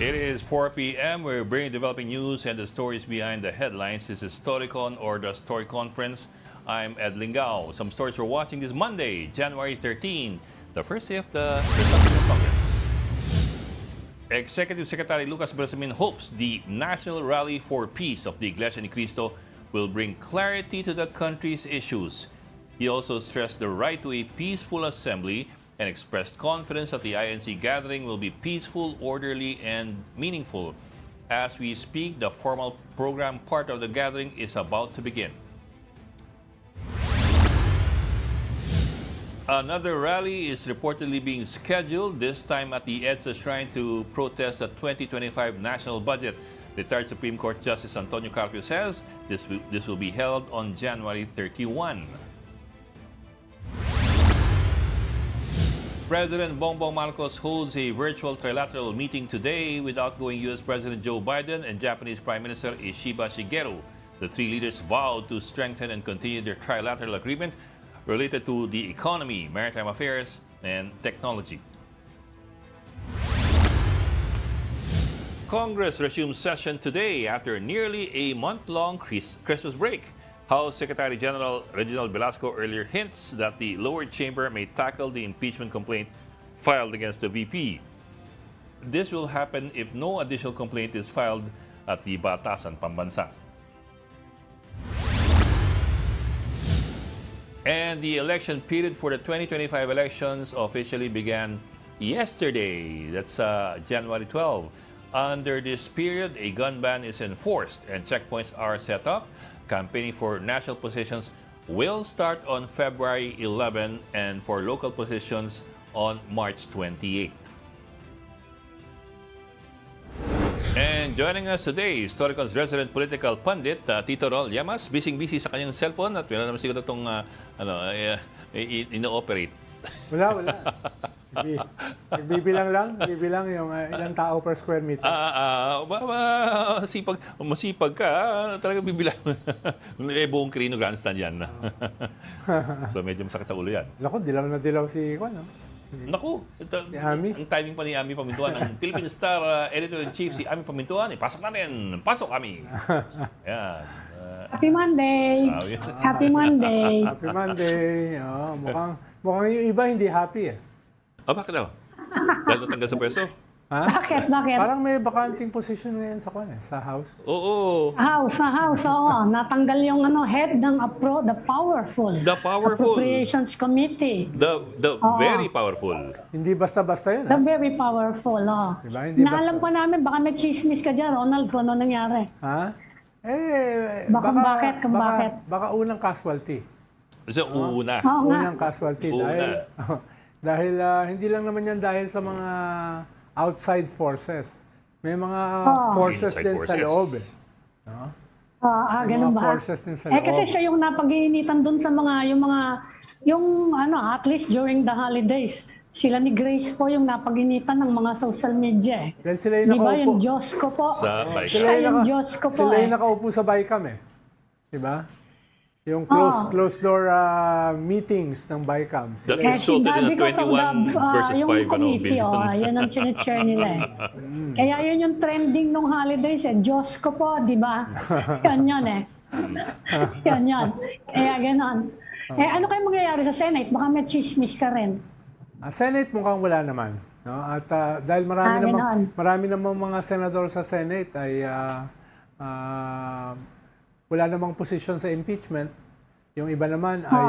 It is 4 p.m. We're bringing developing news and the stories behind the headlines. This is Storycon or the Story Conference. I'm Ed Lingao. Some stories we're watching this Monday, January 13, the first day of the Congress. Executive Secretary Lucas Bersamin hopes the National Rally for Peace of the Iglesia Ni Cristo will bring clarity to the country's issues. He also stressed the right to a peaceful assembly and expressed confidence that the INC gathering will be peaceful, orderly, and meaningful. As we speak, the formal program part of the gathering is about to begin. Another rally is reportedly being scheduled, this time at the EDSA Shrine to protest the 2025 national budget. Retired Supreme Court Justice Antonio Carpio says this will be held on January 31. President Bongbong Marcos holds a virtual trilateral meeting today with outgoing U.S. President Joe Biden and Japanese Prime Minister Ishiba Shigeru. The three leaders vowed to strengthen and continue their trilateral agreement related to the economy, maritime affairs, and technology. Congress resumes session today after nearly a month-long Christmas break. House Secretary General Reginald Velasco earlier hints that the lower chamber may tackle the impeachment complaint filed against the VP. This will happen if no additional complaint is filed at the Batasan Pambansa. And the election period for the 2025 elections officially began yesterday. That's January 12. Under this period, a gun ban is enforced and checkpoints are set up. Campaigning for national positions will start on February 11 and for local positions on March 28. And joining us today, Storycon's resident political pundit, Tito Rol Llamas. Busy sa kanyang cellphone at wala naman siguro itong ino-operate. Wala. Nagbibilang yung ilang tao per square meter. Masipag ka, talaga bibilang. Buong Quirino Grandstand yan. So medyo masakit sa ulo yan. Naku, dilaw na dilaw si Juan, no? Naku, Ami? ang timing pa ni Ami Pamintuan, ang Philippine Star Editor-in-Chief, si Ami Pamintuan, pasok natin, pasok Ami. Yan. Happy Monday! Happy Monday! Happy Monday! Mukhang yung iba hindi happy eh. Bakit daw? Dahil natanggal sa pwesto? Ha? Bakit? Parang may bakanting position ngayon sa House. Oo. Sa House, oo. Natanggal yung head ng the powerful. The powerful. Appropriations Committee. The very powerful. Hindi basta-basta yun. The very powerful, oh. Diba? Hindi Naalam pa namin, baka may chismis ka dyan, Ronald, kung ano nangyari. Ha? Bakit? Baka unang casualty. So, una. Oo nga. Unang casualty. Una. Dahil hindi lang naman yan dahil sa mga outside forces. May mga forces Inside din forces. sa loob eh. No? Ganun mga ba? forces din sa Kasi loob. siya yung napag-iinitan dun sa at least during the holidays, sila ni Grace po yung napag-initan ng mga social media eh. Dahil sila yung Di ba nakaupo. yung Diyos ko po? Sa Baicam. Siya yung Diyos ko po Sila eh. yung nakaupo sa Baicam eh. Diba? Yung closed door meetings ng Baicam. That Sila resulted in a 21 versus 5 yung committee, yun ang sinitshare nila eh. Kaya yun yung trending nung holidays eh. Diyos ko po, di ba? Yan eh. Yan. Kaya ganon. Ano kayo mangyayari sa Senate? Baka may chismis ka rin. Senate mukhang wala naman. No? At dahil marami namang mga senador sa Senate ay wala namang posisyon sa impeachment. Yung iba naman ay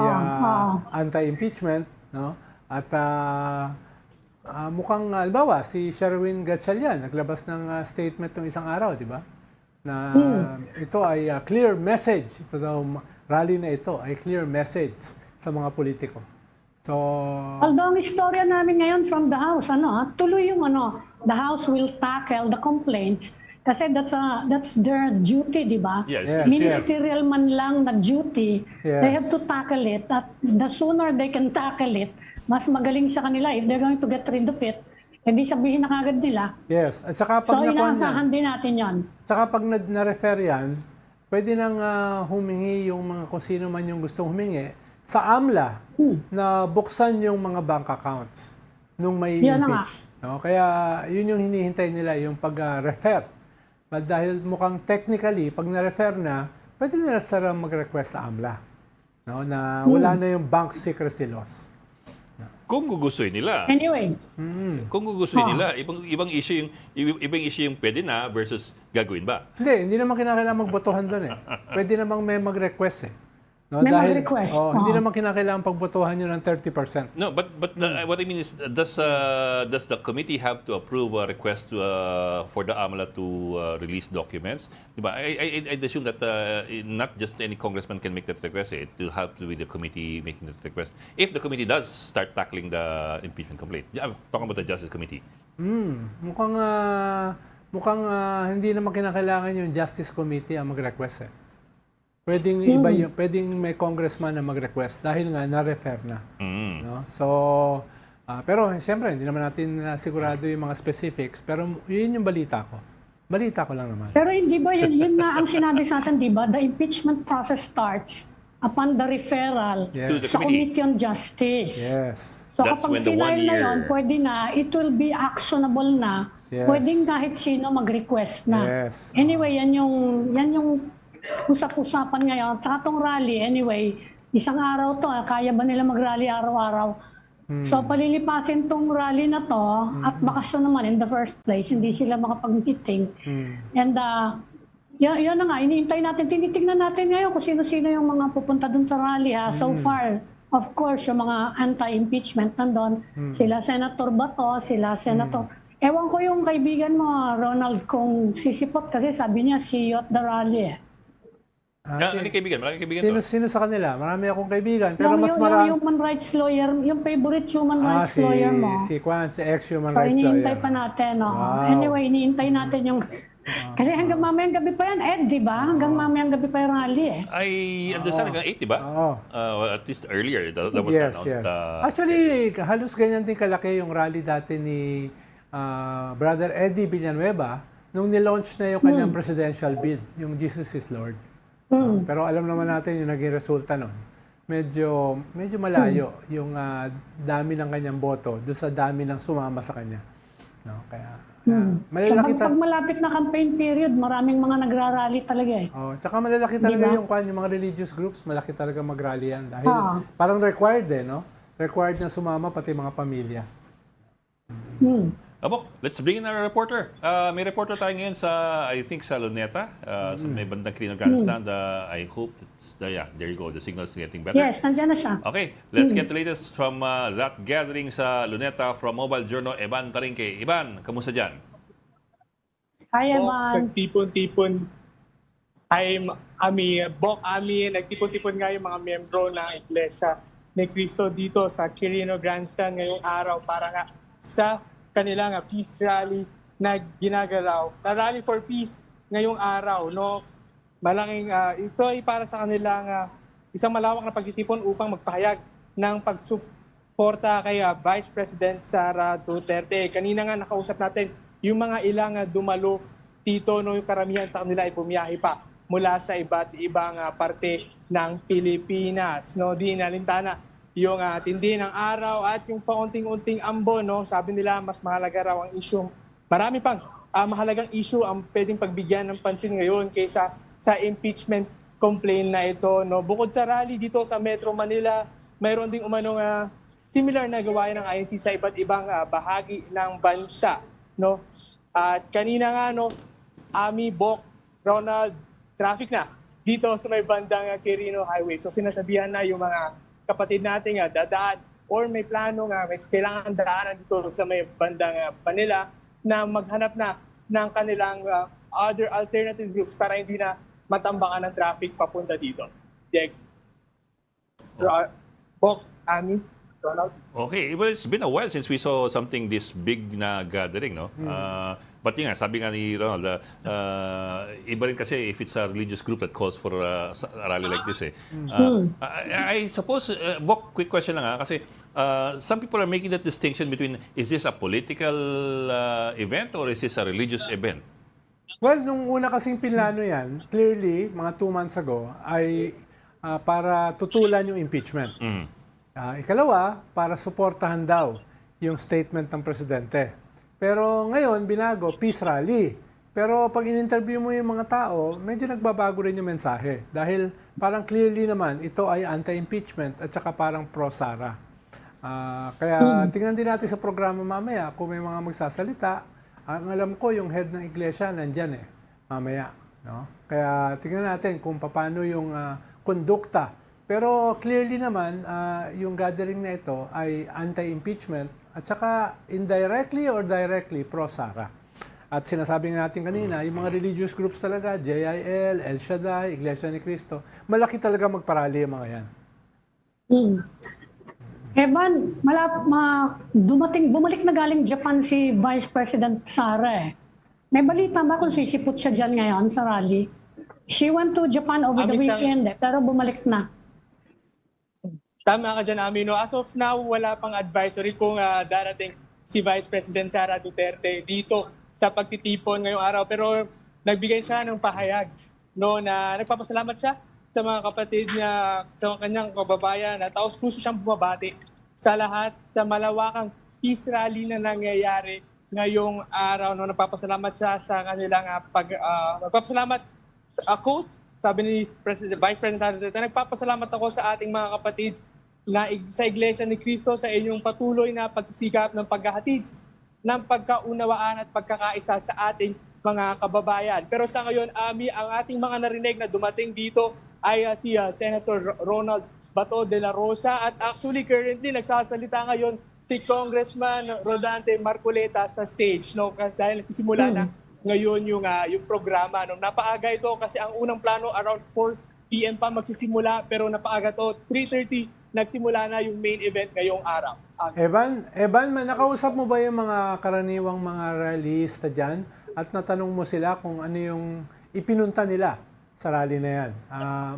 anti-impeachment. No? At mukhang, halimbawa, si Sherwin Gatchalian naglabas ng statement ng isang araw, di ba? Na ito ay clear message. Ito daw, rally na ito ay clear message sa mga politiko. So, Although ang istorya namin ngayon from the House, tuloy yung the House will tackle the complaints kasi that's their duty, di ba? Yes. Ministerial man lang na duty, Yes. they have to tackle it. At the sooner they can tackle it, mas magaling sa kanila. If they're going to get rid of it, hindi sabihin na kagad nila. yes. At saka pag So inaasahan din natin yon. Tsaka pag na-refer yan, pwede nang humingi yung mga kung sino man yung gustong humingi sa AMLA na buksan yung mga bank accounts nung may Yan na nga. impeach. No? Kaya yun yung hinihintay nila, yung pag-refer. Dahil mukhang technically, pag na-refer na, pwede nila sarang mag-request sa AMLA. No? Na wala na yung bank secrecy laws. Kung gugustuhin nila. Anyway, Kung gugustuhin nila, ibang issue yung pwede na versus gagawin ba? Hindi naman kinakailangan magbotohan doon eh. Pwede namang may mag-request eh. No, May dahil, mag-request, hindi naman kinakailangan pagbotohan yun ng 30%. No, but what I mean is, does the committee have to approve a request for the AMLA to release documents? Diba? I'd assume that not just any congressman can make that request. It will have to be the committee making that request. If the committee does start tackling the impeachment complaint, I'm talking about the Justice Committee. Mukhang hindi naman kinakailangan yung Justice Committee ang mag-request eh. Pwedeng may congressman na mag-request dahil nga na-refer na. No? So, pero siyempre, hindi naman natin sigurado yung mga specifics, pero yun yung balita ko. Balita ko lang naman. pero hindi ba yun nga ang sinabi sa atin, di ba? The impeachment process starts upon the referral Yes. To the sa committee. Committee on Justice. Yes. So That's kapag when the final 1 na year- yun, pwede na, it will be actionable na. Yes. Pwedeng kahit sino mag-request na. Yes. Anyway, yan yung usap-usapan ngayon. Tsaka tong rally, anyway, isang araw to, kaya ba nila mag-rally araw-araw? So palilipasin tong rally na to at bakasyon naman in the first place, hindi sila makapag-meeting. And yun na nga, iniintay natin, tinitignan natin ngayon kung sino-sino yung mga pupunta dun sa rally. So far, of course, yung mga anti-impeachment nandun, sila Senator Bato, sila Senator... Ewan ko yung kaibigan mo, Ronald, kung sisipot kasi sabi niya, see you at the rally eh. Maraming kaibigan to. Sino sa kanila? Marami akong kaibigan, pero Yung, mas yung marami... human rights lawyer, yung favorite human rights lawyer mo. Si ex-human So, rights iniintay lawyer. pa natin. Oh. Wow. Anyway, iniintay natin yung... Kasi hanggang mamayang gabi pa yan, Ed, di ba? Hanggang mamayang gabi pa yung rally eh. I understand hanggang 8, di ba? Oo. At least earlier, that was Yes, announced. yes. Actually, halos ganyan din kalaki yung rally dati ni Brother Eddie Villanueva nung nilaunch na yung kanyang presidential bid, yung Jesus is Lord. Pero alam naman natin yung naging resulta nun. Medyo malayo yung dami ng kanyang boto doon sa dami ng sumama sa kanya. No, kaya malalaki Pag malapit na campaign period, maraming mga nagrarally talaga eh. tsaka malalaki talaga Diba? yung mga religious groups, malaki talaga mag-rally yan. Dahil parang required no? Required na sumama pati mga pamilya. Abok, let's bring in our reporter. May reporter tayo ngayon sa, I think, sa Luneta, sa may bandang Quirino Grandstand. I hope, there you go, the signal is getting better. Yes, nandiyan na siya. Okay, let's get the latest from that gathering sa Luneta from Mobile Journal, Evan Tarinque. Ivan, kamusta dyan? Hi, Evan. Nagtipon-tipon nagtipon-tipon nga yung mga miyembro ng Iglesia ni Cristo dito sa Quirino Grandstand ngayong araw para nga sa kanilang peace rally na ginagalaw. Na Rally for Peace ngayong araw, no? Malaking ito ay para sa kanilang isang malawak na pagtitipon upang magpahayag ng pagsuporta kay Vice President Sara Duterte. Kanina nga nakausap natin yung mga ilang dumalo dito, no, yung karamihan sa kanila ay bumiyahe pa mula sa iba't ibang parte ng Pilipinas. No, di nalintana yung tindi ng araw at yung paunting-unting ambon, no? Sabi nila mas mahalaga raw ang issue. Marami pang mahalagang issue ang pwedeng pagbigyan ng pansin ngayon kaysa sa impeachment complaint na ito, no? Bukod sa rally dito sa Metro Manila, mayroon ding umanong similar na gawain ng INC sa iba't ibang bahagi ng bansa, no? At kanina nga, no, Ami, Bok, Ronald, traffic na dito sa may bandang Quirino Highway. So sinasabihan na yung mga kapatid natin dadaan or may plano may kailangan daanan dito sa may bandang Manila na maghanap na ng kanilang other alternative routes para hindi na matambakan ng traffic papunta dito. Dieg. Bok, Ami, Ronald. Okay, well, it's been a while since we saw something this big na gathering, no? But yun nga, sabi nga ni Ronald, iba rin kasi if it's a religious group that calls for a rally like this eh. I suppose, Bok, quick question lang kasi some people are making that distinction between is this a political event or is this a religious event? Well, nung una kasing pinlano yan, clearly, mga 2 months ago, ay para tutulan yung impeachment. Ikalawa, para suportahan daw yung statement ng presidente. Pero ngayon, binago, peace rally. Pero pag in-interview mo yung mga tao, medyo nagbabago rin yung mensahe. Dahil parang clearly naman, ito ay anti-impeachment at saka parang pro-Sara. Kaya tingnan din natin sa programa mamaya kung may mga magsasalita. Ang alam ko, yung head ng iglesia nandyan mamaya. No? Kaya tingnan natin kung paano yung kondukta. Pero clearly naman, yung gathering na ito ay anti-impeachment at saka indirectly or directly pro-Sara. At sinasabi nga natin kanina, yung mga religious groups talaga, JIL, El Shaddai, Iglesia ni Cristo, malaki talaga magparali yung mga yan. Evan, bumalik na galing Japan si Vice President Sara. May balita ba kung sisipot siya dyan ngayon sa rally? She went to Japan over the weekend, pero bumalik na. Tama ka dyan, Amino. As of now, wala pang advisory kung darating si Vice President Sara Duterte dito sa pagtitipon ngayong araw. Pero nagbigay siya ng pahayag na nagpapasalamat siya sa mga kapatid niya, sa kanyang kababayan at taos puso siyang bumabati sa lahat sa malawakang peace rally na nangyayari ngayong araw. Nagpapasalamat siya sa kanilang nagpapasalamat sa quote, sabi ni Vice President Sara Duterte, nagpapasalamat ako sa ating mga kapatid sa Iglesia ni Cristo sa inyong patuloy na pagsisikap ng paghahatid ng pagkaunawaan at pagkakaisa sa ating mga kababayan. Pero sa ngayon, Ami, ang ating mga narinig na dumating dito ay si Senator Ronald Bato de la Rosa at actually currently nagsasalita ngayon si Congressman Rodante Marcoleta sa stage dahil simula na ngayon yung programa. Napaaga ito kasi ang unang plano around 4 p.m. pa magsisimula pero napaaga to 3:30 nagsimula na yung main event ngayong araw. Evan, nakausap mo ba yung mga karaniwang mga rallyista dyan at natanong mo sila kung ano yung ipinunta nila sa rally na yan?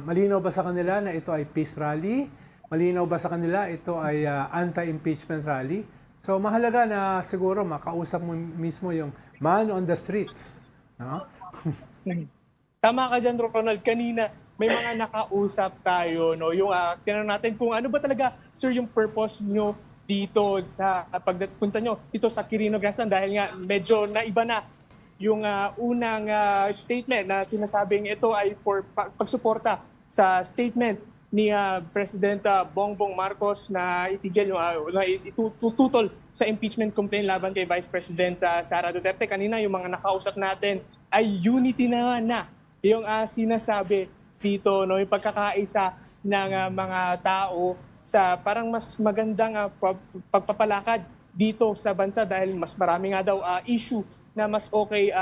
Malinaw ba sa kanila na ito ay peace rally? Malinaw ba sa kanila ito ay anti-impeachment rally? So mahalaga na siguro makausap mo mismo yung man on the streets. No? Tama ka dyan, Ronald. Kanina, may mga nakausap tayo. Yung tinanong natin kung ano ba talaga, sir, yung purpose nyo dito sa pagpunta nyo dito sa Quirino Grandstand dahil nga medyo naiba na yung unang statement na sinasabing ito ay for pagsuporta sa statement ni President Bongbong Marcos na itigil itututol sa impeachment complaint laban kay Vice President Sara Duterte. Kanina yung mga nakausap natin ay unity na yung sinasabi dito, yung pagkakaisa ng mga tao sa parang mas magandang pagpapalakad dito sa bansa dahil mas marami nga daw issue na mas okay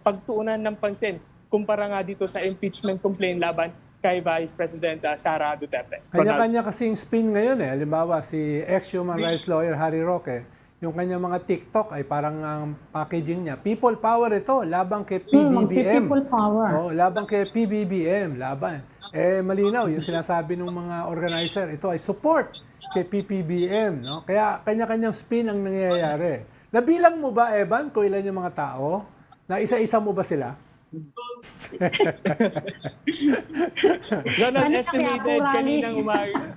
pagtuunan ng pansin kumpara nga dito sa impeachment complaint laban kay Vice President Sara Duterte. Kanya-kanya kasing spin ngayon Halimbawa, si ex-human rights lawyer Harry Roque, yung kanyang mga TikTok ay parang ang packaging niya. People power ito, labang kay PBBM. People power. Labang kay PBBM, laban. Malinaw, yung sinasabi ng mga organizer, ito ay support kay PBBM. No? Kaya kanya-kanyang spin ang nangyayari. Nabilang mo ba, Evan, kung ilan yung mga tao? Na isa-isa mo ba sila? Ronald, estimated kaninang umaga.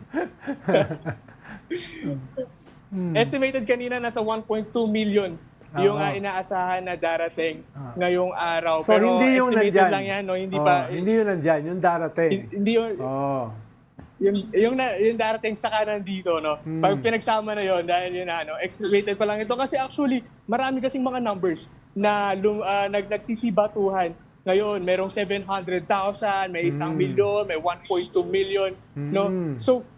Estimated kanina nasa 1.2 million yung inaasahan na darating ngayong araw. So, pero hindi yung estimated nandyan. lang yan, hindi pa. Hindi yung nandyan, yung darating. Hindi yung darating sa kanan dito, Pag pinagsama na yon dahil yun estimated pa lang ito kasi actually marami kasing mga numbers na nagsisibatuhan. Ngayon, merong 700,000, may 1 milyon, may 1.2 million, So,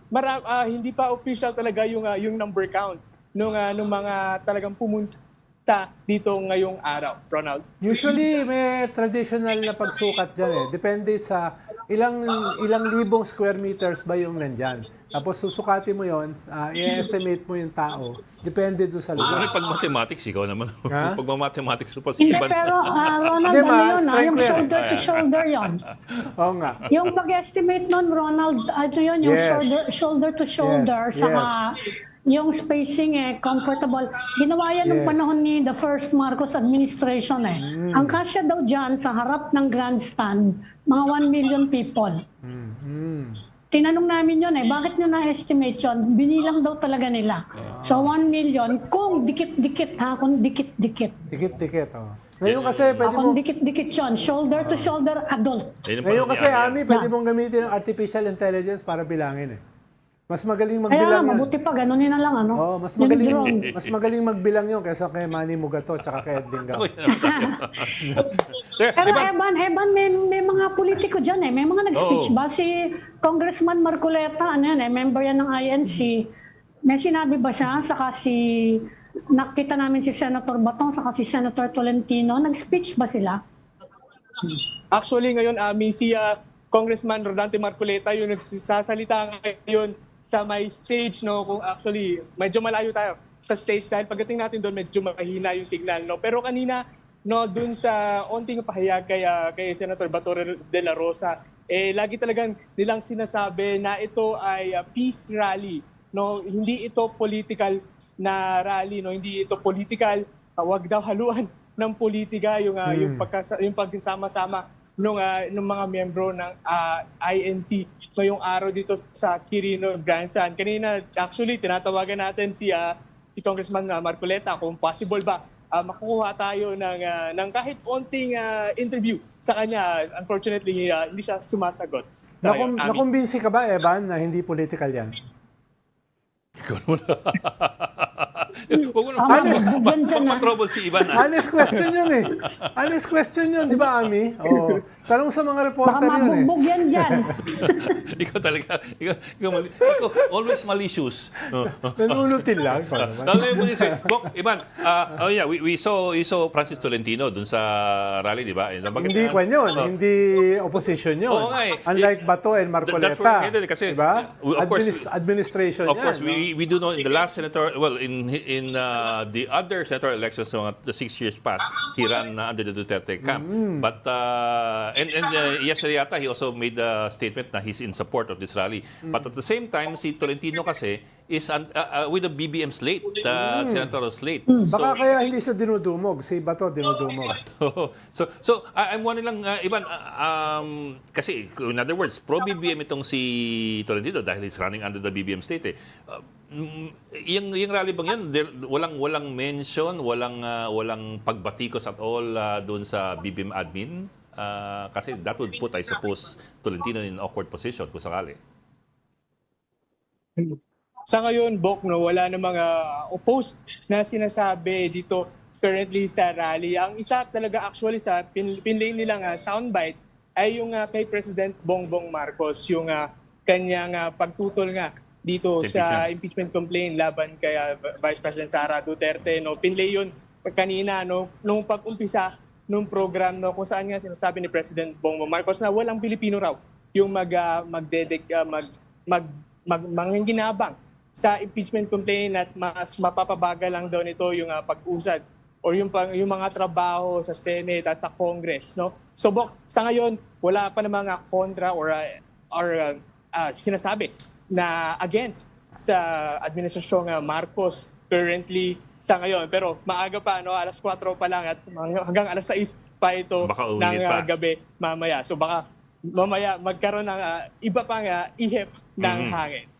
hindi pa official talaga yung number count nung mga talagang pumunta dito ngayong araw, Ronald. Usually may traditional na pagsukat diyan Depende sa ilang libong square meters ba yung nandyan. Tapos susukatin mo yon, i-estimate mo yung tao. Depende doon sa lugar. Pag mathematics, ikaw naman. Ha? Pag mathematics, pa Hindi, pero Ronald, yung shoulder to shoulder yon. Oo nga. Yung pag-estimate nun, Ronald, ito yun, yung Yes. shoulder to shoulder, Yes, saka yung spacing comfortable. Ginawa yan nung Yes. panahon ni the first Marcos administration Ang kasya daw dyan sa harap ng grandstand, mga 1 million people. tinanong namin yun bakit nyo na-estimate yun? Binilang daw talaga nila. So 1 million kung dikit-dikit kung dikit-dikit. Dikit-dikit, Ngayon kasi pwede Kung mo... dikit-dikit yun, shoulder to shoulder adult. Ngayon kasi, Ami, pwede mong gamitin ang artificial intelligence para bilangin Mas magaling Kaya magbilang yan. mabuti pa, ganunin na lang Mas Yung magaling drone. mas magaling magbilang yun kaysa kay Manny Mugato tsaka kay Edling Gao. Pero Evan, may mga politiko dyan May mga nag-speech ba? Si Congressman Marcoleta, member yan ng INC. May sinabi ba siya? Saka nakita namin si Senator Batong, saka si Senator Tolentino. Nag-speech ba sila? Actually, ngayon, si Congressman Rodante Marcoleta yung nagsasalita ngayon sa may stage, kung actually medyo malayo tayo sa stage dahil pagdating natin doon medyo mahina yung signal, Pero kanina, dun sa onting pahayag kay Senator Bato de la Rosa, lagi talagang nilang sinasabi na ito ay peace rally, Hindi ito political na rally, Hindi ito political, wag daw haluan ng politika yung pagsama-sama nung mga miyembro ng INC ngayong araw dito sa Quirino Grandstand. Kanina, actually, tinatawagan natin si Congressman Marcoleta kung possible ba makukuha tayo ng kahit onting interview sa kanya. Unfortunately, hindi siya sumasagot. Nakumbinsi ka ba, Evan, na hindi political yan? Huwag mo trouble si Ivan. Honest question yun Honest question yun, di ba, Ami? Tanong sa mga reporter Baka yun mabugbog yan dyan. Ikaw talaga, ikaw always malicious. Nanunutin lang. Ivan, we saw Francis Tolentino dun sa rally, di ba? Hindi kwan yun, hindi opposition yun. Unlike Bato and That's Marcoleta. kasi, Diba? of course, Administration of course, yan. we do know in the last senator, in the other senatorial elections, the 6 years past, he ran under the Duterte camp. But and yesterday yata, he also made a statement na he's in support of this rally. But at the same time, si Tolentino kasi is with the BBM slate, senatorial slate. Baka kaya hindi siya dinudumog. Si Bato dinudumog. So I'm wondering lang, Ivan, kasi in other words, pro-BBM itong si Tolentino dahil he's running under the BBM state. Yung rally bang yan, walang mention, walang pagbatikos at all doon sa BBM admin? Kasi that would put, I suppose, Tolentino in an awkward position kung sakali. Sa ngayon, Bok, wala na mga opposed na sinasabi dito currently sa rally. Ang isa talaga actually sa pinlay nilang soundbite ay yung kay President Bongbong Marcos, yung kanyang pagtutol nga dito sa impeachment complaint laban kay Vice President Sara Duterte. Pinlay yun kanina nung pag-umpisa nung program kung saan nga sinasabi ni President Bongbong Marcos na walang Pilipino raw yung mangginabang sa impeachment complaint at mas mapapabagal lang daw nito yung pag-usad o yung mga trabaho sa Senate at sa Congress. So sa ngayon, wala pa namang kontra or sinasabi na against sa administrasyong Marcos currently sa ngayon. Pero maaga pa, alas 4 pa lang at hanggang alas 6 pa ito ng gabi mamaya. So baka mamaya magkaroon ng iba pang ihip ng hangin.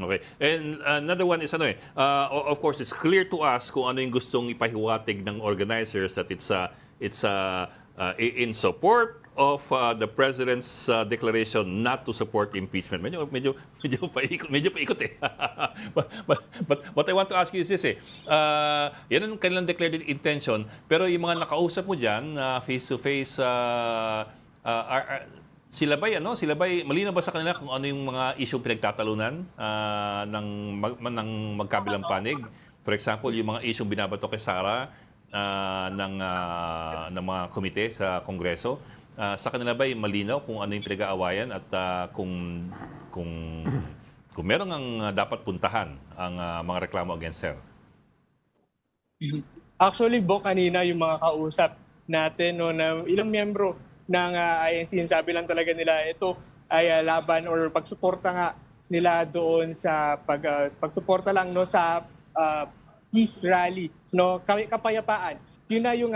Okay. And another one is of course, it's clear to us kung ano yung gustong ipahiwatig ng organizers that it's in support of the President's declaration not to support impeachment. Medyo paikot but what I want to ask you is this yan ang kanilang declared intention, pero yung mga nakausap mo dyan, face-to-face, sila ba'y malinaw ba sa kanila kung ano yung mga issue pinagtatalunan ng magkabilang panig? For example, yung mga issue binabato kay Sara ng mga komite sa Kongreso. Sa kanila ba'y malinaw kung ano yung pinag-aawayan at kung meron ang dapat puntahan ang mga reklamo against her? Actually, kanina yung mga kausap natin na ilang miyembro ng INC, sabi lang talaga nila ito ay laban or pagsuporta nga nila doon sa pagsuporta lang sa peace rally, kapayapaan. Yun na yung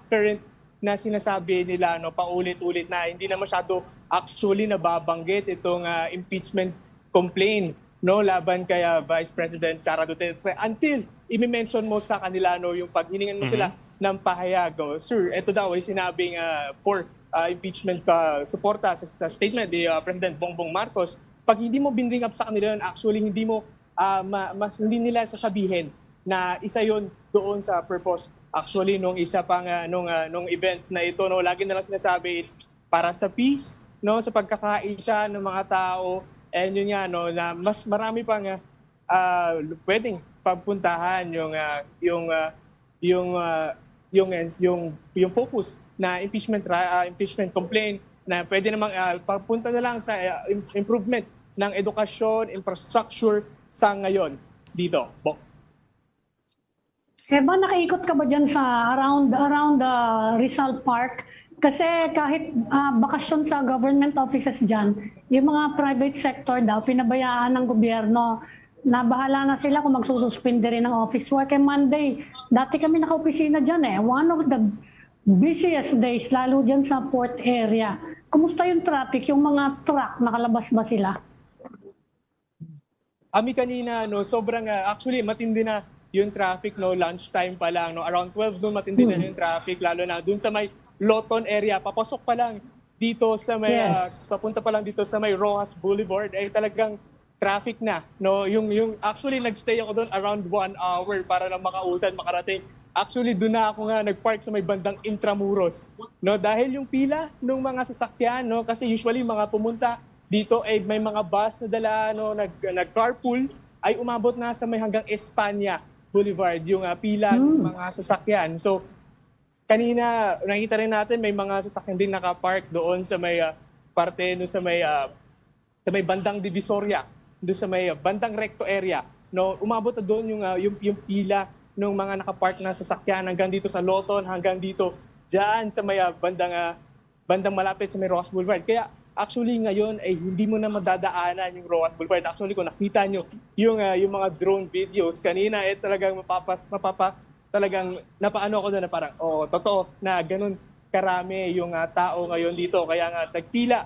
current na sinasabi nila paulit-ulit na hindi na masyado actually nababanggit itong impeachment complaint no laban kay Vice President Sara Duterte until i-mention mo sa kanila no yung paghiningan mo sila ng pahayag. Oh, sir, ito daw ay sinabing for impeachment suporta sa statement ni President Bongbong Marcos. Pag hindi mo binring up sa kanila yun, actually hindi mo hindi nila sasabihin na isa yon doon sa purpose. Actually nung isa pang nung event na ito no, lagi na lang sinasabi it's para sa peace no, sa pagkakaisa ng mga tao. And yun nga no, na mas marami pang pwedeng papuntahan yung focus na impeachment complaint na pwede namang papunta na lang sa improvement ng edukasyon, infrastructure sa ngayon dito. Eba, nakaikot ka ba dyan sa around Rizal Park? Kasi kahit bakasyon sa government offices dyan, yung mga private sector daw, pinabayaan ng gobyerno na bahala na sila kung magsususpinde rin ng office work. Monday, dati kami naka-opisina dyan one of the busiest days, lalo dyan sa port area. Kumusta yung traffic? Yung mga truck, nakalabas ba sila? Ami kanina, no, sobrang, actually, matindi na yung traffic, no, lunchtime pa lang, no, around 12 no, matindi na yung traffic, lalo na dun sa may Loton area, papasok pa lang dito sa may papunta pa lang dito sa may Rojas Boulevard ay talagang traffic na no yung actually nagstay ako doon around 1 hour para lang makarating. Actually doon na ako nga nagpark sa may bandang Intramuros no dahil yung pila ng mga sasakyan no kasi usually mga pumunta dito ay may mga bus na dala no nag-carpool ay umabot na sa may hanggang Espanya Boulevard yung pila ng mga sasakyan. So kanina, nakita rin natin may mga sasakyan din nakapark doon sa may parte no sa may bandang Divisoria, doon sa may bandang Recto area. No, umabot na doon yung pila ng mga nakapark na sasakyan hanggang dito sa Loton, hanggang dito diyan sa may bandang malapit sa may Rojas Boulevard. Kaya actually ngayon ay hindi mo na madadaanan yung Rojas Boulevard. Actually kung nakita nyo yung mga drone videos kanina talagang talagang napaano ako doon na parang, totoo na ganun karami yung tao ngayon dito. Kaya nga, nagpila,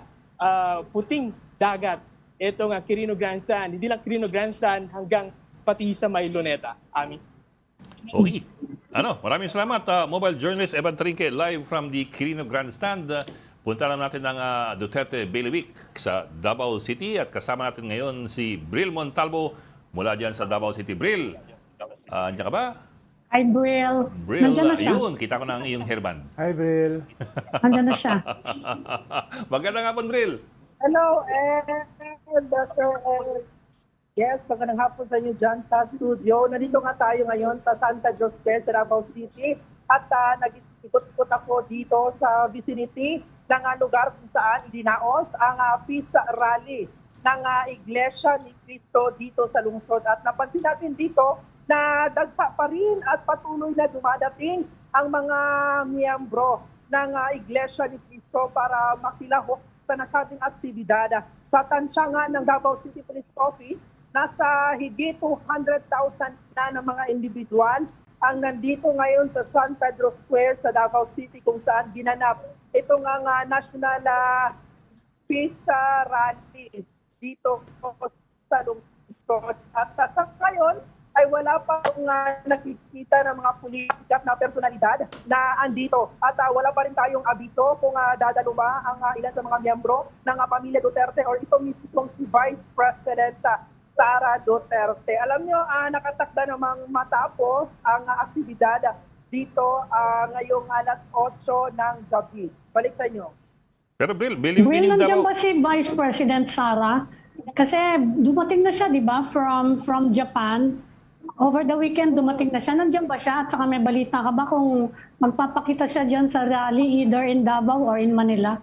puting dagat. Ito nga, Quirino Grandstand. Hindi lang Quirino Grandstand hanggang pati sa may Luneta. Ami. Okay. Maraming salamat. Mobile journalist Evan Trinque live from the Quirino Grandstand. Punta lang natin ng Duterte Bailiwick sa Davao City at kasama natin ngayon si Bril Montalvo mula dyan sa Davao City. Bril, andiyan ka ba? Hi, Bril. Nandiyan na siya. Yun, kita ko na ang iyong hairband. Hi, Bril. Nandiyan na siya. Magandang hapon, Bril. Hello, Dr. Yes, magandang hapon sa inyo dyan sa studio. Nandito nga tayo ngayon sa Santa Cruz, sa Davao City. At nag-ikot-ikot ako dito sa vicinity ng lugar kung saan idinaos ang peace rally ng Iglesia ni Cristo dito sa lungsod. At napansin natin dito na dagsa pa rin at patuloy na dumadating ang mga miyembro ng Iglesia ni Cristo para makilahok sa nasabing aktibidad. Sa tansya nga ng Davao City Police Office, nasa higit 200,000 na ng mga individual ang nandito ngayon sa San Pedro Square sa Davao City kung saan ginanap itong National Peace Rally dito sa lungsod. At sa ngayon, ay wala pa nakikita ng mga politikat na personalidad na andito. At wala pa rin tayong abito kung dadalo ba ang ilan sa mga miyembro ng pamilya Duterte or itong mismong si Vice President Sara Duterte. Alam nyo, nakatakda namang matapos ang aktibidad dito ngayong alas 8 ng gabi. Balik sa inyo. Pero Bril, nandiyan ba si Vice President Sara? Kasi dumating na siya, di ba, from Japan. Over the weekend, dumating na siya. Nandiyan ba siya? At saka may balita ka ba kung magpapakita siya dyan sa rally either in Davao or in Manila?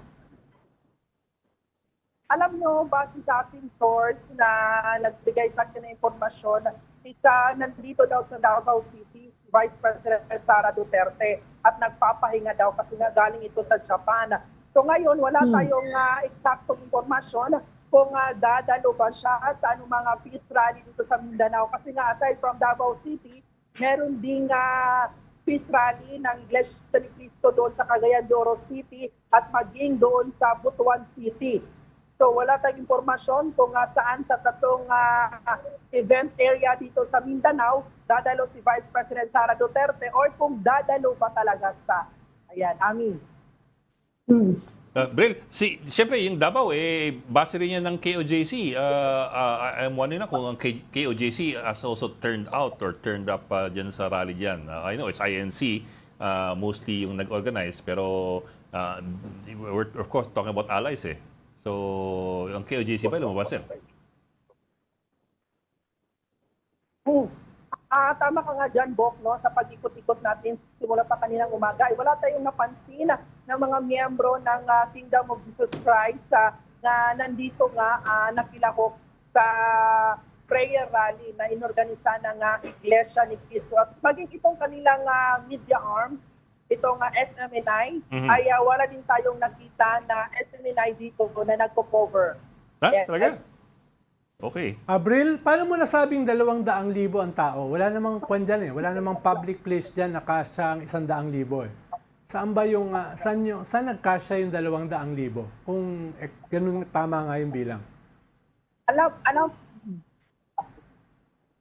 Alam nyo, base sa ating source na nagbigay sa akin ng impormasyon, nandito daw sa Davao City, Vice President Sara Duterte at nagpapahinga daw kasi nga galing ito sa Japan. So ngayon, wala tayong eksaktong impormasyon kung dadalo ba siya sa anong mga peace rally dito sa Mindanao. Kasi nga aside from Davao City, meron ding peace rally ng Iglesia ni Cristo doon sa Cagayan de Oro City at maging doon sa Butuan City. So wala tayong impormasyon kung saan sa tatong event area dito sa Mindanao dadalo si Vice President Sara Duterte or kung dadalo ba talaga sa amin. Bril, siyempre yung Davao, base rin yan ng KOJC. I'm wondering na kung ang KOJC has also turned out or turned up dyan sa rally dyan. I know it's INC, mostly yung nag-organize, pero we're of course talking about allies eh. So, ang KOJC ba lumabas yan? Tama ka nga dyan, Bok, no? Sa pag-ikot-ikot natin simula pa kaninang umaga, wala tayong napansin ng mga miyembro ng Kingdom of Jesus Christ na nandito nga nakilahok sa prayer rally na inorganisa ng Iglesia ni Cristo. At maging itong kanilang media arm, itong SMNI, ay wala din tayong nakita na SMNI dito na nagpo-cover. Ha? Talaga? Okay. Abril, paano mo nasabing 200,000 ang tao? Wala namang kwan dyan eh. Wala namang public place dyan na kasya ang 100,000 eh. Saan ba yung, saan nagkasya yung 200,000? Kung ganun tama nga yung bilang.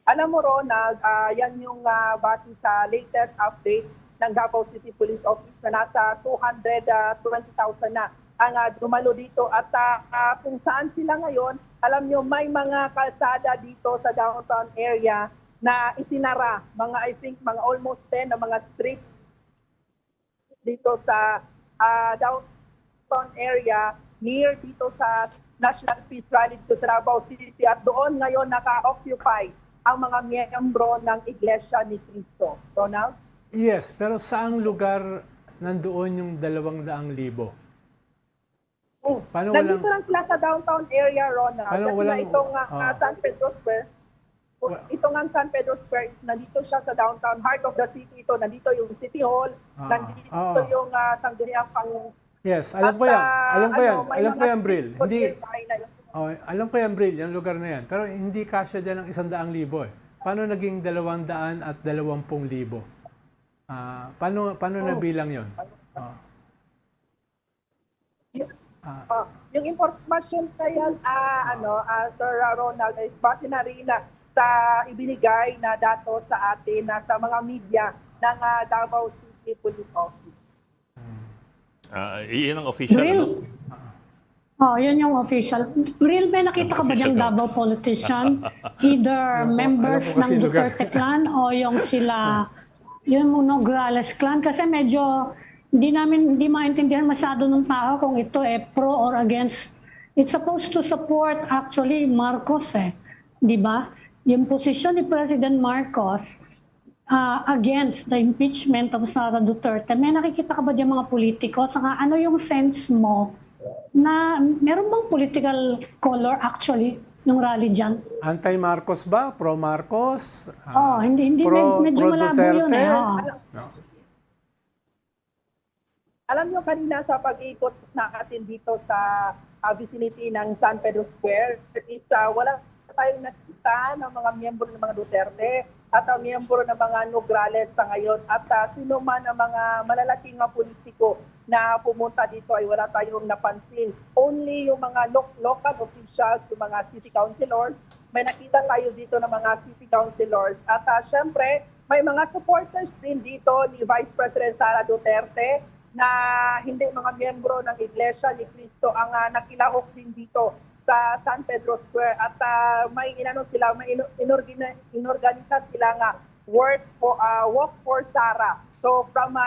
Alam mo, Ronald, yan yung base sa latest update ng Davao City Police Office na nasa 220,000 na ang dumalo dito. At kung saan sila ngayon, alam nyo, may mga kalsada dito sa downtown area na isinara. I think, mga almost 10 na mga streets dito sa downtown area near dito sa National Peace Rally dito sa Davao City. At doon ngayon naka-occupy ang mga miyembro ng Iglesia ni Cristo. Ronald? Yes, pero saang lugar nandoon yung 200,000? Paano Nandito lang sila sa downtown area, Ronald. Paano Kasi walang- itong San Pedro Square, ito nga San Pedro Square, nandito siya sa downtown, heart of the city ito. Nandito yung City Hall, nandito yung sangguniang pang... Yes, alam ko yan. Alam ko yan, Bril. Hindi, alam ko yan, Bril, yung lugar na yan. Pero hindi kasya dyan ng 100,000 eh. Paano naging 200 at 20,000? Paano nabilang yon? Yung impormasyon kaya, Sir Ronald, is base na rin sa ibinigay na datos sa atin sa mga media ng Davao City Police Office. Iyan ang official, ano? Yun yung official. Real, may nakita ka ba diyang Davao politician? Either members alam ko kasi ng lugar. Duterte clan o yung sila, yung Nograles clan. Kasi medyo hindi maintindihan masyado ng tao kung ito pro or against. It's supposed to support actually Marcos di ba? Yung posisyon ni President Marcos against the impeachment of Sara Duterte. May nakikita ka ba dyan mga politiko? Saka ano yung sense mo na meron bang political color actually nung rally dyan? Anti-Marcos ba? Pro-Marcos? Hindi medyo malabo yun No. Alam nyo, kanina sa pag-ikot natin dito sa vicinity ng San Pedro Square, wala tayong nakita ng mga miyembro ng mga Duterte at ang miyembro ng mga Nograles sa ngayon. At sino man ang mga malalaking politiko na pumunta dito ay wala tayong napansin. Only yung mga local officials, yung mga city councilors, may nakita tayo dito ng mga city councilors. At syempre, may mga supporters din dito ni Vice President Sara Duterte na hindi mga miyembro ng Iglesia ni Cristo ang nakilahok din dito sa San Pedro Square. At may inorganisa sila nga Walk for Sara. So from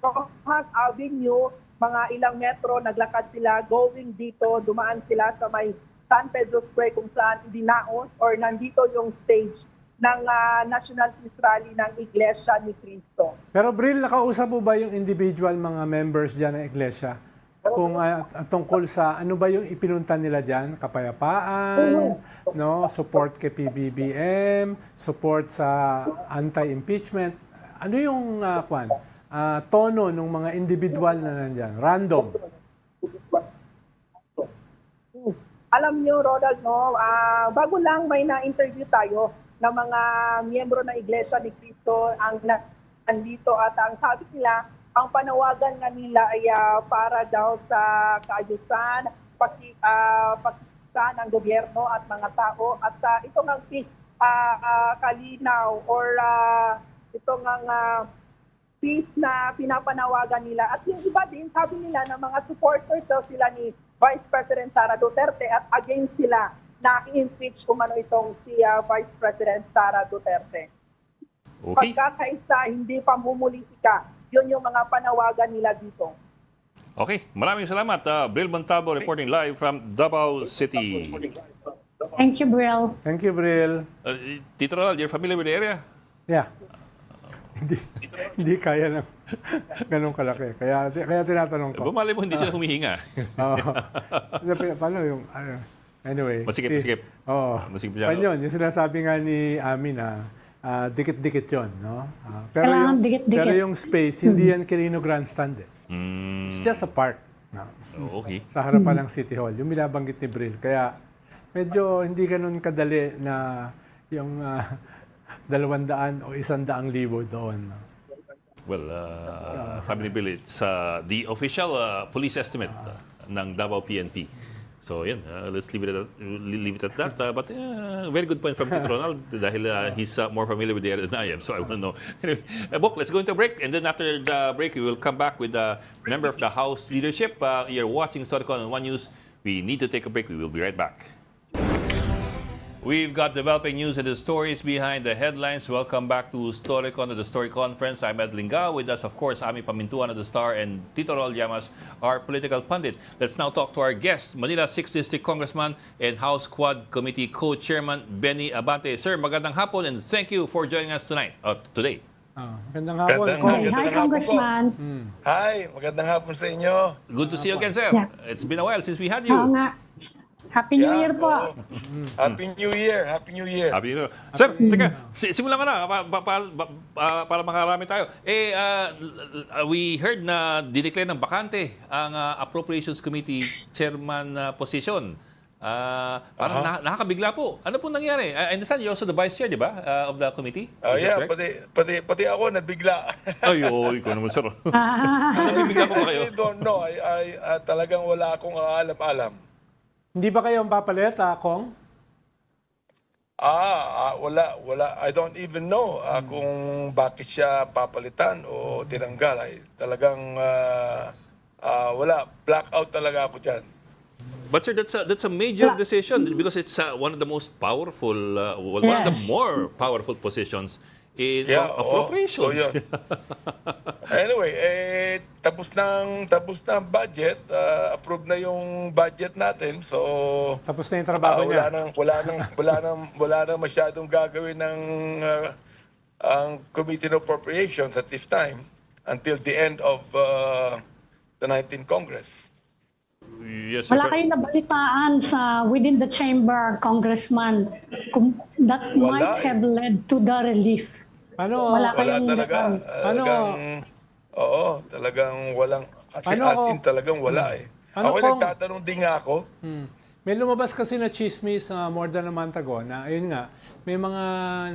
Rojas Avenue, mga ilang metro, naglakad sila going dito, dumaan sila sa may San Pedro Square kung saan idinaos or nandito yung stage ng National Peace Rally ng Iglesia ni Cristo. Pero Bril, nakausap mo ba yung individual mga members dyan ng Iglesia? Kung tungkol sa ano ba yung ipinunta nila dyan? Kapayapaan, no? Support kay PBBM, support sa anti-impeachment. Ano yung tono ng mga individual na nandyan? Random. Alam nyo, Ronald, no, bago lang may na-interview tayo ng mga miyembro ng Iglesia ni Cristo ang nandito at ang sabi nila, ang panawagan nga nila ay para daw sa kaayusan, pakistan ng gobyerno at mga tao at ito nga kalinaw or ito nga peace na pinapanawagan nila. At yung iba din, sabi nila na mga supporters daw sila ni Vice President Sara Duterte at against sila na i-impeach umano itong si Vice President Sara Duterte. Okay. Pagkakaisa, hindi pamumulitika. Yun yung mga panawagan nila dito. Okay, maraming salamat. Bril Montalvo reporting live from Davao City. Thank you, Brill. Thank you, Bril. Tito Ronald, you're familiar with the area? Yeah. hindi kaya ng ganun kalaki. Kaya tinatanong ko. Bumali mo, hindi sila humihinga. Paano yung... anyway. Masikip. Oo. Masikip Paano yun? Yung sinasabi nga ni Ami na dikit-dikit yun, no? Kailangan dikit-dikit. Pero yung space, hindi yan Quirino Grandstand. It's just a park. No? Okay. Sa harapan ng City Hall. Yung binabanggit ni Bril. Kaya medyo hindi ganun kadali na yung 200 o 100,000 doon. Well, sabi ni Bill, it's the official police estimate ng Davao PNP. So, yan. Let's leave it at that. But very good point from Tito Ronald dahil he's more familiar with the area than I am. So, I want to know. Anyway, Bok, let's go into a break. And then after the break, we will come back with a member of the House leadership. You're watching Storycon on One News. We need to take a break. We will be right back. We've got developing news and the stories behind the headlines. Welcome back to Storycon, the Story Conference. I'm Ed Lingao. With us, of course, Ami Pamintuan of the Star and Tito Rol Llamas, our political pundit. Let's now talk to our guest, Manila 6th District Congressman and House Quad Committee Co-Chairman Benny Abante. Sir, magandang hapon and thank you for joining us today. Magandang hapon. Hi, Congressman. Hi, magandang hapon sa inyo. Good to see you again, sir. Yeah. It's been a while since we had you. Oo nga. Happy New Year po. Happy New Year, Happy New Year. Happy New Year. Sir, teka, simulan ka na para makarami tayo. We heard na dineclare ng bakante ang Appropriations Committee Chairman position. Parang nakakabigla po. Ano po nangyari? I understand you're also the Vice Chair, di ba, of the committee? Is that correct? Pati ako nabigla. Ay, ikaw naman, sir. Nabibigla po ba kayo? I don't know. Talagang wala akong alam-alam. Hindi ba kayo ang papalit, Kong? Wala. I don't even know kung bakit siya papalitan o tinanggal. Talagang wala. Blackout talaga ako dyan. But sir, that's a major decision because it's one of the most powerful, one of the more powerful positions in appropriations. So yun. Anyway, tapos ng budget, approve na yung budget natin. So Tapos na yung trabaho niya. wala nang masyadong gagawin ng ang Committee on Appropriations at this time until the end of the 19th Congress. Yes, sir. Wala kayong nabalitaan sa within the chamber, Congressman, that might have led to the relief. Ano? Wala kayong Talagang walang, talagang wala eh. Ano Ako kung- nagtatanong din nga ako. May lumabas kasi na chismis more than a month ago na ayun nga, may mga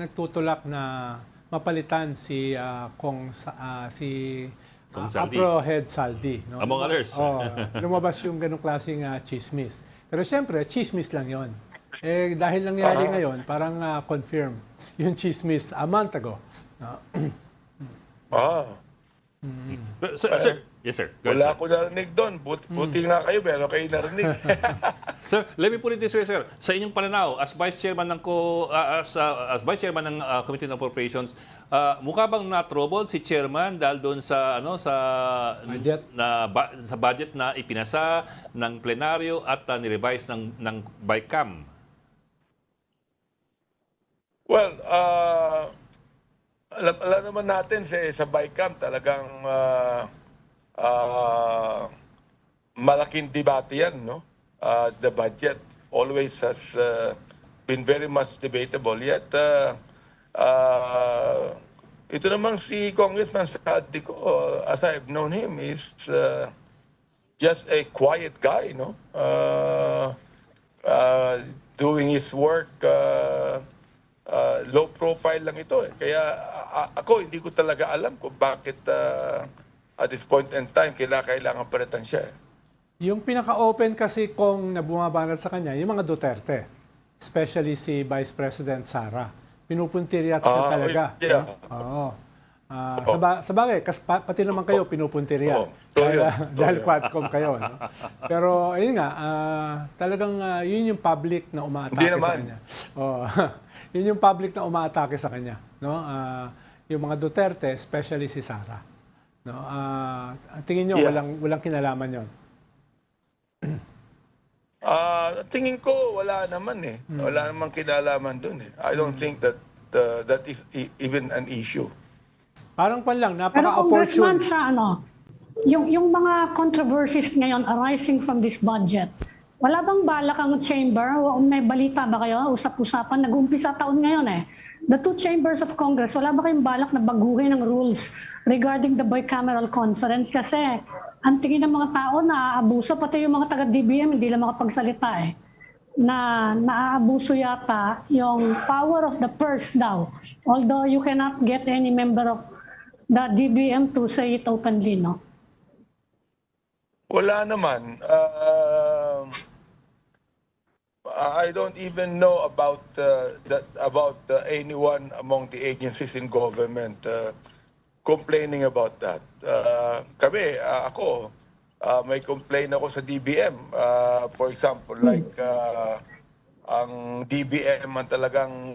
nagtutulak na mapalitan si Kong Saldi. Apro Head Saldi. No? Among others. Lumabas yung ganong klaseng chismis. Pero siyempre, chismis lang yon. Dahil nangyari ngayon, parang confirm yung chismis a month ago. Sir, yes, sir. Go ahead, Wala sir. ako narinig doon. Buti nga kayo, pero kayo narinig. Sir, let me put it this way, sir. Sa inyong pananaw, as Vice Chairman ng as Vice Chairman ng Committee on Appropriations, mukha bang na-trouble si Chairman dahil doon sa Budget? sa budget na ipinasa ng plenaryo at ni-revise ng BICAM? Well, alam naman natin sa BICAM talagang malaking debate yan, no? The budget always has been very much debatable. Yet, ito namang si Congressman Saldi ko, as I've known him, is just a quiet guy, no? Doing his work low profile lang ito eh. Kaya ako hindi ko talaga alam kung bakit at this point in time kailangan palitan siya eh. Yung pinaka-open kasi kung na bumabanat sa kanya, yung mga Duterte. Especially si Vice President Sara. Pinupuntirya siya talaga. Yeah. Oo. Sabagay, pati naman kayo pinupuntirya. Dahil Quadcom kayo. No? Pero ayun nga, talagang yun yung public na umaatake sa kanya. Oh, yun yung public na umaatake sa kanya. No? Yung mga Duterte, especially si Sara. No? Tingin nyo, walang kinalaman yon. Tingin ko wala naman eh. Wala namang kinalaman dun eh. I don't think that that is even an issue. Parang pan lang, Pero Congressman, napaka-opportune. sa yung mga controversies ngayon arising from this budget, wala bang balak ang chamber? O may balita ba kayo? Usap-usapan, nag-umpisa taon ngayon eh. The two chambers of Congress, wala ba kayong balak na baguhin ang rules regarding the bicameral conference? Kasi ang tingin ng mga tao na aabuso, pati yung mga taga-DBM hindi lang makapagsalita eh, na naaabuso yata yung power of the purse daw. Although you cannot get any member of the DBM to say it openly, no? Wala naman. I don't even know about anyone among the agencies in government complaining about that. Ako, may complain ako sa DBM. For example, like ang DBM ang talagang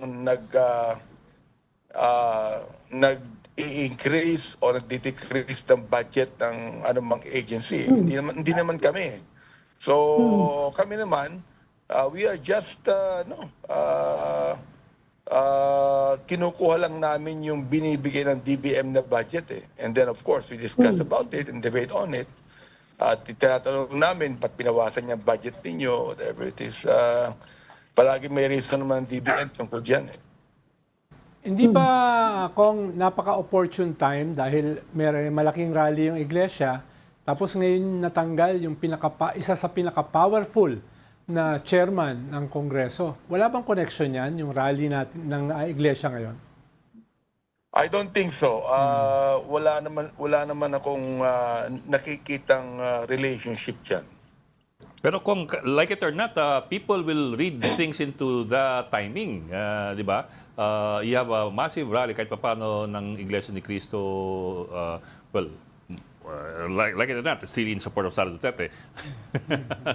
nag-i-increase or nag-decrease ng budget ng anumang agency. Hindi naman kami. So, kami naman, we are just, kinukuha lang namin yung binibigay ng DBM na budget eh. And then of course, we discuss about it and debate on it. At tinatanong namin, ba't pinawasan niya budget ninyo, whatever it is. Palagi may reason naman ng DBM tungkol dyan eh. Hindi ba kung napaka-opportune time dahil may malaking rally yung iglesia, tapos ngayon natanggal yung isa sa pinaka-powerful na chairman ng Kongreso. Wala bang connection yan, yung rally natin ng iglesia ngayon? I don't think so. Wala naman akong nakikitang relationship dyan. Pero kung like it or not, people will read things into the timing, di ba? You have a massive rally kahit paano ng Iglesia ni Cristo, like it or not, it's still in support of Sara Duterte.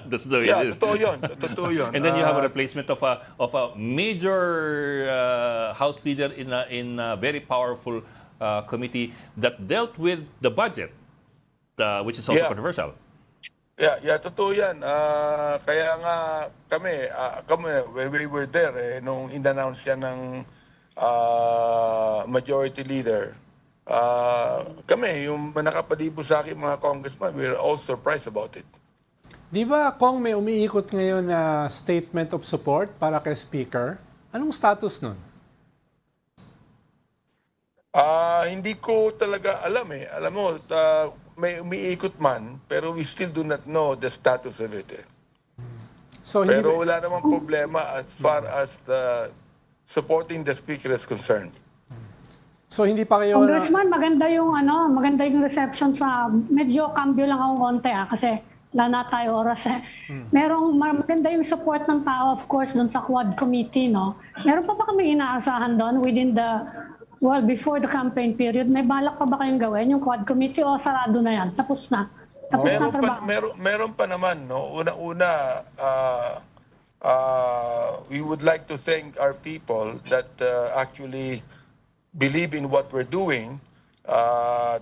That's the way it is. Totoo yun. And then you have a replacement of a major House leader in a very powerful committee that dealt with the budget, which is also controversial. Yeah, totoo yan. Kaya nga kami, when we were there, nung in-announce yan ng majority leader, kami, yung nakapalibo sa akin mga congressman, we were all surprised about it. Di ba kung may umiikot ngayon na statement of support para kay Speaker, anong status nun? Hindi ko talaga alam eh. Alam mo, may umiikot man, pero we still do not know the status of it eh. So, Pero wala namang problema as far as supporting the Speaker is concerned. So hindi pa kayo Congressman, maganda yung reception sa medyo cambio lang ako konti kasi wala na tayo oras eh. Maganda yung support ng tao of course doon sa Quad Committee, no. Meron pa ba kami inaasahan doon before the campaign period? May balak pa ba kayong gawin yung Quad Committee o sarado na yan? Tapos na. Tapos na trabaho. Meron pa naman, no. Una, we would like to thank our people that actually believe in what we're doing.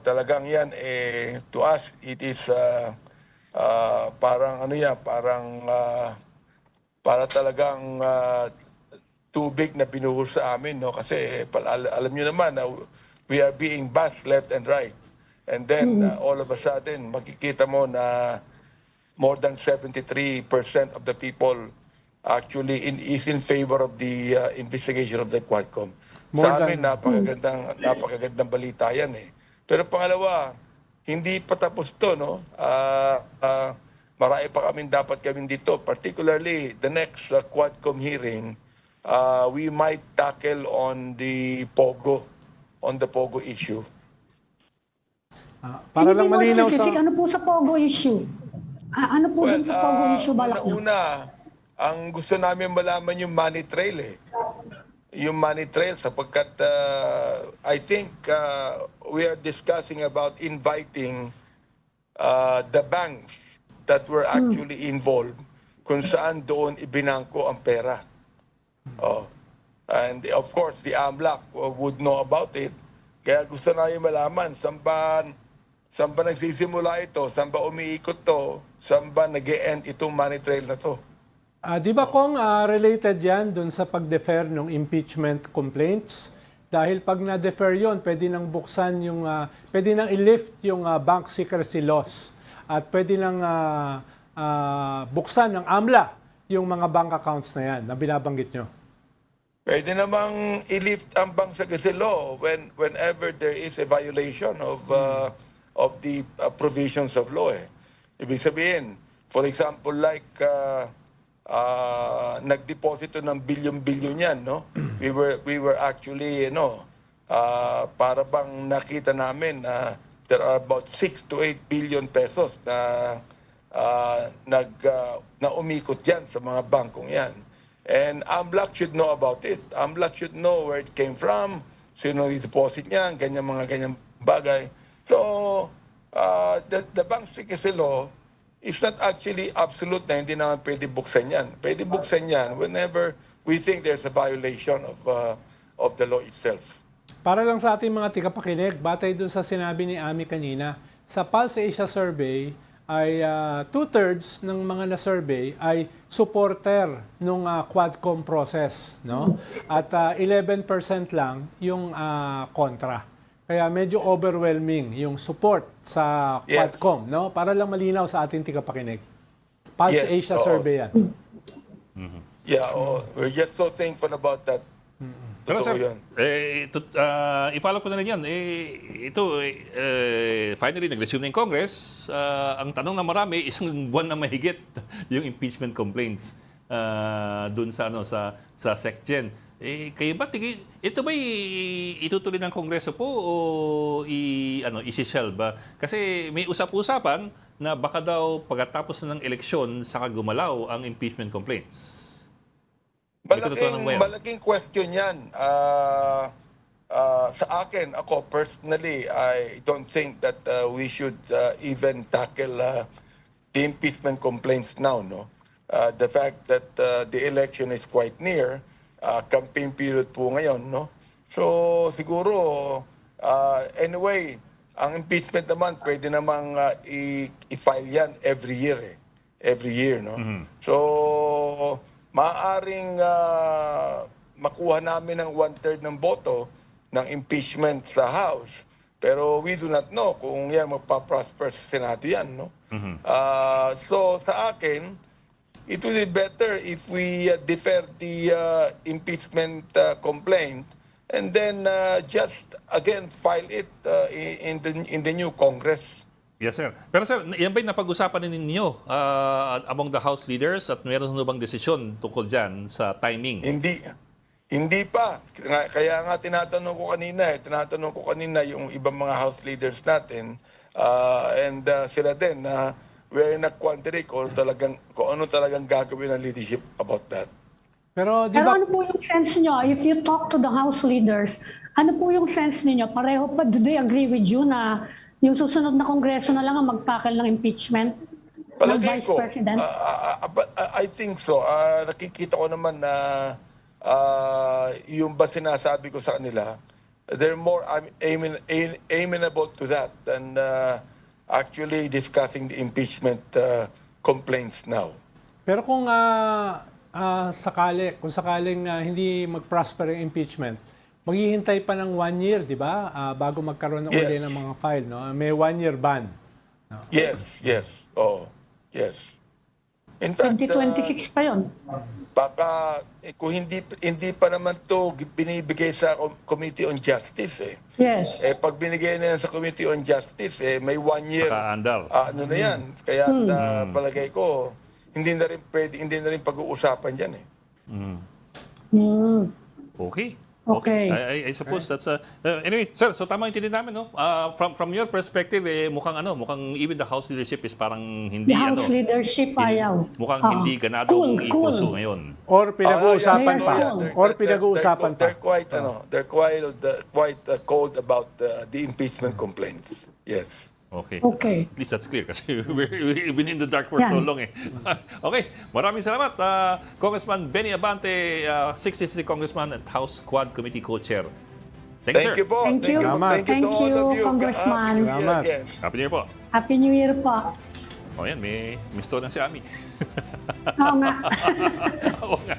Talagang yan, to us, it is parang para talagang tubig na binuhos sa amin, no? Kasi alam nyo naman, we are being bashed left and right. And then, all of a sudden, makikita mo na more than 73% of the people actually is in favor of the investigation of the Quadcom. Sa amin, napakagandang balita yan eh. Pero pangalawa, hindi pa tapos to, no? Marami pa dapat kami dito, particularly the next Quadcom hearing we might tackle on the Pogo issue. Para Can you lang be more malinaw sa... specific? Ano po sa Pogo issue? Ano po dun sa Pogo issue balak nyo? una, ang gusto namin malaman yung money trail eh. Yung money trail sapagkat I think we are discussing about inviting the banks that were actually involved kung saan doon ibinangko ang pera. Oh. And of course, the AMLAC would know about it. Kaya gusto namin malaman, saan ba nagsisimula ito? Saan ba umiikot to? Saan ba nag-e-end itong money trail na to? Di ba kung related yan dun sa pag-defer ng impeachment complaints? Dahil pag na-defer yon, pwede nang buksan yung, pwede nang i-lift yung bank secrecy laws at pwede nang buksan ng AMLA yung mga bank accounts na yan na binabanggit nyo. Pwede namang i-lift ang bank secrecy law whenever there is a violation of the provisions of law. Eh. Ibig sabihin, for example, like nagdeposito ng bilyon-bilyon yan, no? We were actually, para bang nakita namin na there are about 6 to 8 billion pesos na umikot yan sa mga bangkong yan. And AMLAC should know about it. AMLAC should know where it came from, sino i-deposit niyan, ganyan bagay. So, the bank secrecy law is not actually absolute na hindi naman pwede buksan yan. Pwede buksan yan whenever we think there's a violation of the law itself. Para lang sa ating mga tigapakinig, batay dun sa sinabi ni Ami kanina, sa Pulse Asia Survey ay 2/3 ng mga na-survey ay supporter ng Quadcom process, no? At 11% lang yung kontra. Kaya medyo overwhelming yung support sa Yes. Quadcom, no? Para lang malinaw sa ating tigapakinig. Pulse Yes, Asia oo. Survey yan. Yeah, we're just so thankful about that. Pero Totoo sir, yun. i-follow ko na rin yan. Finally, nag-resume na yung Congress. Ang tanong na marami, isang buwan na mahigit yung impeachment complaints dun sa SecGen. Kayo ba, ito ba itutuloy ng Kongreso po o isi-shelve ba? Kasi may usap-usapan na baka daw pagkatapos ng eleksyon saka gumalaw ang impeachment complaints. Malaking question yan. Sa akin, ako personally, I don't think that we should even tackle the impeachment complaints now. No, the fact that the election is quite near, campaign period po ngayon. No, so siguro anyway, ang impeachment naman pwede namang i-file yan every year. Every year, no. So maaaring makuha namin ng 1/3 ng boto ng impeachment sa House. Pero we do not know kung yan magpa-prosper sa Senado yan. No? So sa akin, it would be better if we defer the impeachment complaint and then just again file it in the new Congress. Yes, sir. Pero sir, yan ba'y napag-usapan ninyo among the House leaders at meron bang desisyon tungkol dyan sa timing? Hindi pa. Kaya nga tinatanong ko kanina yung ibang mga House leaders natin and sila din na we're in a quandary kung ano talagang gagawin ng leadership about that. Pero di Pero ba ano po yung sense nyo? If you talk to the House leaders, ano po yung sense ninyo? Pareho pa, do they agree with you na yung susunod na Kongreso na lang ang mag-tackle ng impeachment ng Palagay Vice ko, President? I think so. Nakikita ko naman na yung ba sinasabi ko sa kanila, they're more amenable to that than actually discussing the impeachment complaints now. Pero kung sakaling hindi mag-prosper yung impeachment, maghihintay pa ng 1 year, di ba? Bago magkaroon ng uli ng mga file, no? May 1-year ban. No? Yes. Oh, yes. In fact, 2026 pa yun. baka kung hindi pa naman to binibigay sa Committee on Justice Yes. pag binigay na yan sa Committee on Justice may 1 year Nakaandar. ano na yan kaya palagay ko hindi na rin pag-uusapan diyan Okay. Okay. I suppose that's anyway, sir, so tama yung namin, no? From your perspective, mukhang even the House leadership is parang hindi The House leadership ayaw. mukhang Oo. hindi ganadong Cool. i-pursue ngayon. Or pinag-uusapan yeah, pa. yeah. Or pinag-uusapan pa. They're quite cold about the impeachment complaints. Yes. Okay. Okay. At least that's clear kasi we've been in the dark for so Yan. long eh. Okay, maraming salamat. Congressman Benny Abante, 63 Congressman at House Quad Committee Co-Chair. Thank you, Thank sir. you po. Thank you. Thank you to all Thank you, of you. Congressman. Happy New Year Salamat. again. Happy New Year po. Happy New Year po. O yan, may store na si Ami. Oo nga. Oo nga.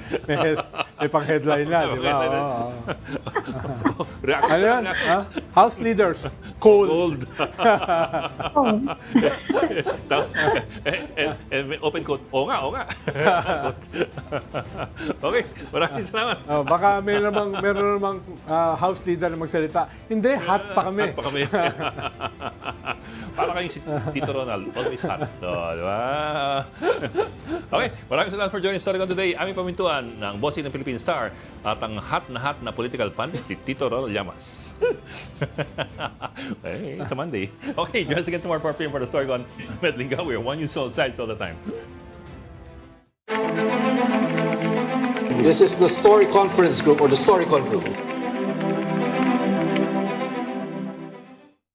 May pang-headline na, di ba? Headline. Oo. Reaction Ano yan? na Ha? House leaders, cold. Gold. Oh. and may open quote. Oo nga, oo nga. Quote. Okay, maraming salamat. Oh, baka meron namang house leader na magsalita. Hindi, hot pa kami. Pa kami. Para kayong si Tito Ronald, always hot. So, di ba? Okay, maraming salamat for joining Story today. Aming pamintuan ng bossing ng Philippine Star at ang hot na political pundit, si Tito Ronald Llamas. Hey, it's a Monday. Okay, join us again tomorrow 4 p.m. for the Story Gon. Med Lingga, we're one news all sides all the time. This is the Story Conference Group or the Storycon Group.